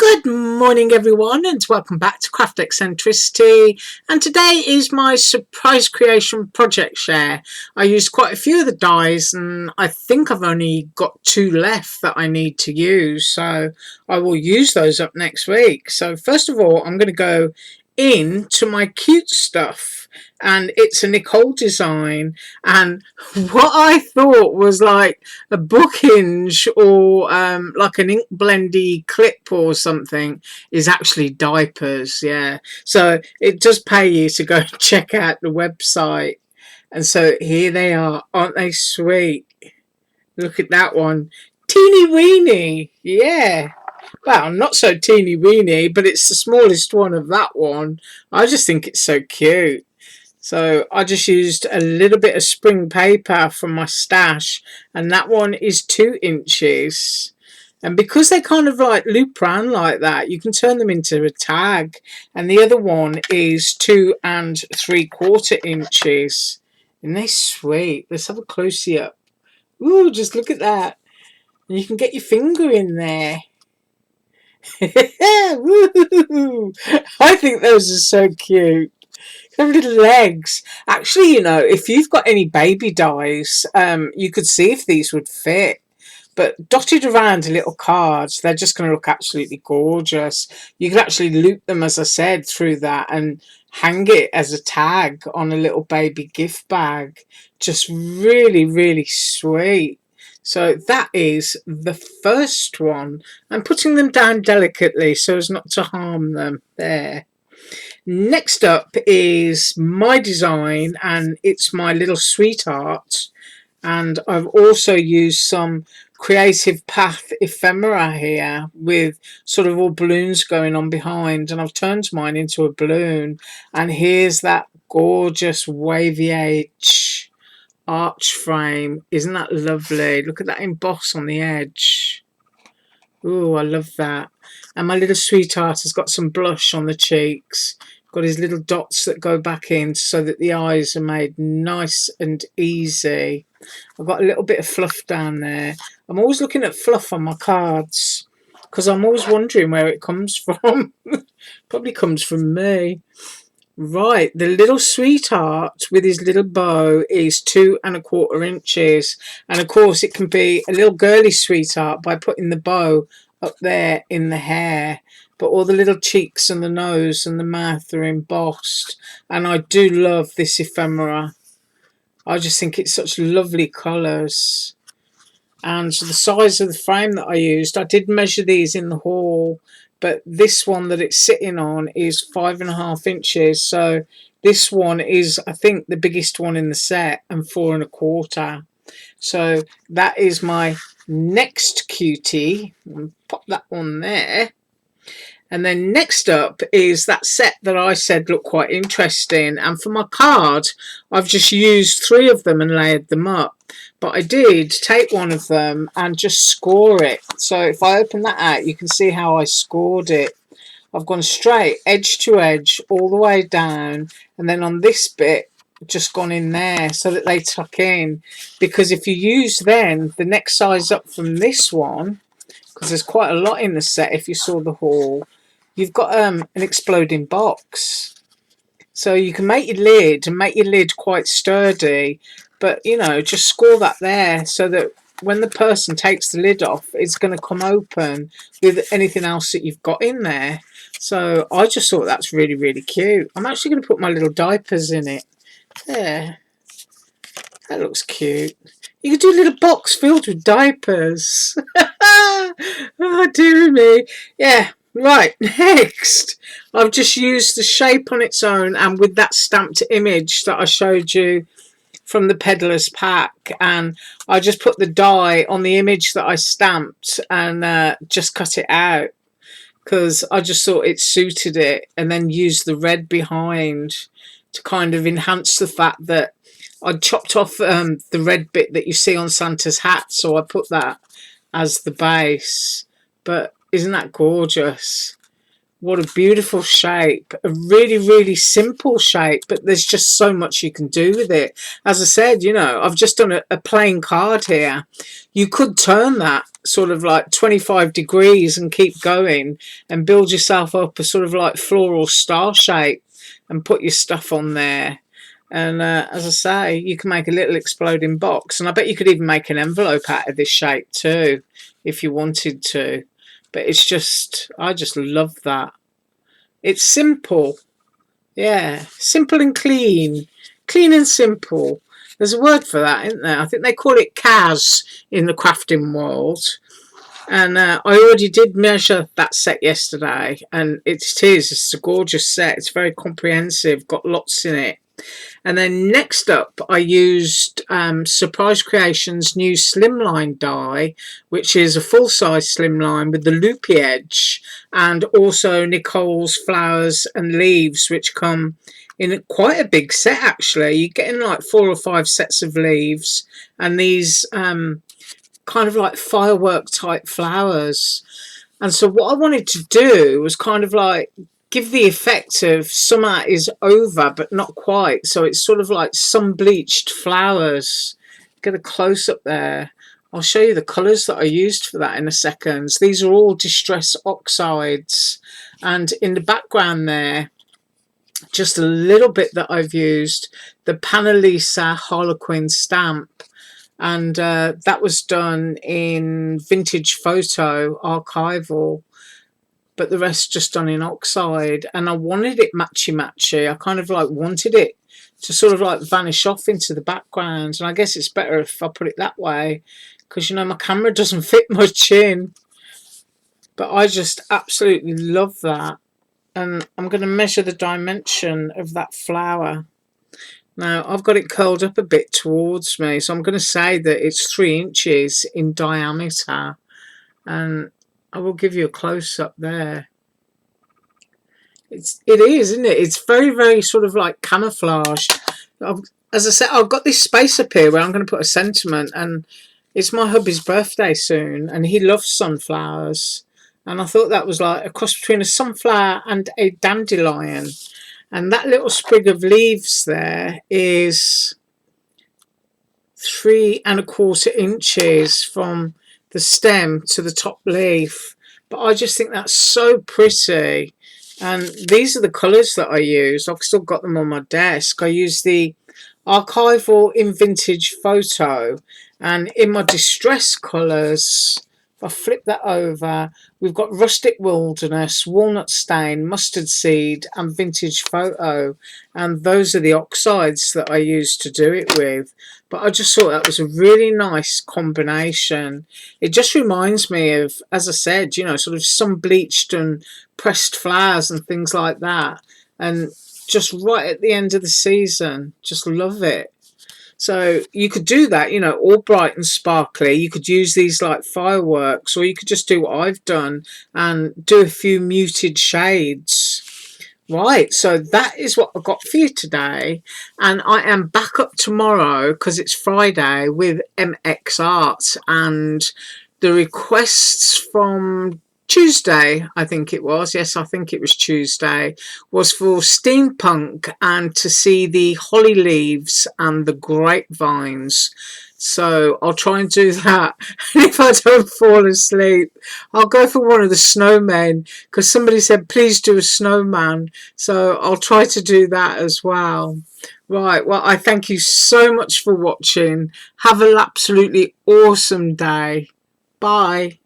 Good morning everyone and welcome back to Craft Eccentricity, and today is my surprise creation project share. I used quite a few of the dies and I think I've only got 2 left that I need to use, so I will use those up next week. So first of all I'm going to go into my cute stuff, and it's a Nicole design, and what I thought was like a book hinge or like an ink blendy clip or something is actually diapers. Yeah, so it does pay you to go and check out the website. And so here they are. Aren't they sweet? Look at that one, teeny weeny. Yeah, well, not so teeny weeny, but it's the smallest one of that one. I just think it's so cute. So I just used a little bit of spring paper from my stash, and that one is 2 inches. And because they kind of like loop around like that, you can turn them into a tag. And the other one is 2 3/4 inches. Isn't they sweet? Let's have a close up. Ooh, just look at that. And you can get your finger in there. Woo! I think those are so cute. Their little legs. Actually, you know, if you've got any baby dies, you could see if these would fit. But dotted around little cards, they're just going to look absolutely gorgeous. You could actually loop them, as I said, through that and hang it as a tag on a little baby gift bag. Just really, really sweet. So that is the first one. I'm putting them down delicately so as not to harm them. There. Next up is my design, and it's my little sweetheart. And I've also used some Creative Path ephemera here with sort of all balloons going on behind, and I've turned mine into a balloon. And here's that gorgeous wavy edge arch frame. Isn't that lovely? Look at that emboss on the edge. Ooh, I love that. And my little sweetheart has got some blush on the cheeks. Got his little dots that go back in so that the eyes are made nice and easy. I've got a little bit of fluff down there. I'm always looking at fluff on my cards because I'm always wondering where it comes from. Probably comes from me. Right, the little sweetheart with his little bow is 2 1/4 inches, and of course it can be a little girly sweetheart by putting the bow up there in the hair, but all the little cheeks and the nose and the mouth are embossed. And I do love this ephemera. I just think it's such lovely colours. And the size of the frame that I used, I did measure these in the haul, but this one that it's sitting on is 5 1/2 inches. So this one is, I think, the biggest one in the set, and 4 1/4. So that is my next cutie. I'll pop that one there. And then next up is that set that I said looked quite interesting, and for my card I've just used 3 of them and layered them up, but I did take one of them and just score it. So if I open that out, you can see how I scored it. I've gone straight edge to edge all the way down, and then on this bit just gone in there so that they tuck in, because if you use then the next size up from this one, because there's quite a lot in the set if you saw the haul, you've got an exploding box. So you can make your lid and make your lid quite sturdy, but you know, just score that there so that when the person takes the lid off, it's going to come open with anything else that you've got in there. So I just thought that's really, really cute. I'm actually going to put my little diapers in it. There. That looks cute. You could do a little box filled with diapers. Oh, dear me. Yeah, right. Next, I've just used the shape on its own and with that stamped image that I showed you from the Peddler's Pack, and I just put the die on the image that I stamped and just cut it out because I just thought it suited it, and then used the red behind to kind of enhance the fact that I chopped off the red bit that you see on Santa's hat, so I put that as the base. But isn't that gorgeous? What a beautiful shape. A really, really simple shape, but there's just so much you can do with it. As I said, I've just done a plain card here. You could turn that sort of like 25 degrees and keep going and build yourself up a sort of like floral star shape and put your stuff on there. And as I say, you can make a little exploding box. And I bet you could even make an envelope out of this shape too, if you wanted to. But it's just, I just love that. It's simple. Yeah, simple and clean. Clean and simple. There's a word for that, isn't there? I think they call it CAS in the crafting world. And I already did measure that set yesterday. And it is. It's a gorgeous set. It's very comprehensive. Got lots in it. And then next up, I used Surprise Creations' new slimline die, which is a full-size slimline with the loopy edge, and also Nicole's flowers and leaves, which come in quite a big set, actually. You're getting like 4 or 5 sets of leaves, and these kind of like firework type flowers. And so what I wanted to do was kind of like give the effect of summer is over, but not quite. So it's sort of like sun-bleached flowers. Get a close-up there. I'll show you the colours that I used for that in a second. These are all Distress Oxides. And in the background there, just a little bit that I've used, the Panalisa Harlequin stamp. And that was done in Vintage Photo Archival, but the rest just done in oxide. And I wanted it matchy-matchy. I kind of like wanted it to sort of like vanish off into the background. And I guess it's better if I put it that way, because, my camera doesn't fit much in. But I just absolutely love that. And I'm going to measure the dimension of that flower. Now, I've got it curled up a bit towards me, so I'm going to say that it's 3 inches in diameter. And I will give you a close-up there. It is, isn't it? It's very, very sort of like camouflaged. As I said, I've got this space up here where I'm going to put a sentiment, and it's my hubby's birthday soon, and he loves sunflowers. And I thought that was like a cross between a sunflower and a dandelion. And that little sprig of leaves there is 3¼ inches from the stem to the top leaf. But I just think that's so pretty. And these are the colours that I used. I've still got them on my desk. I used the Archival in Vintage Photo, and in my distress colours, if I flip that over, we've got Rustic Wilderness, Walnut Stain, Mustard Seed and Vintage Photo, and those are the oxides that I used to do it with. But I just thought that was a really nice combination. It just reminds me of, as I said, sort of sun-bleached and pressed flowers and things like that. And just right at the end of the season, just love it. So you could do that, all bright and sparkly. You could use these like fireworks, or you could just do what I've done and do a few muted shades. Right, so that is what I got for you today. And I am back up tomorrow, because it's Friday, with MX Art. And the requests from Tuesday, I think it was. Yes, I think it was Tuesday, was for steampunk and to see the holly leaves and the grapevines. So I'll try and do that. And if I don't fall asleep, I'll go for one of the snowmen, because somebody said please do a snowman. So I'll try to do that as well. Right, well, I thank you so much for watching. Have an absolutely awesome day. Bye.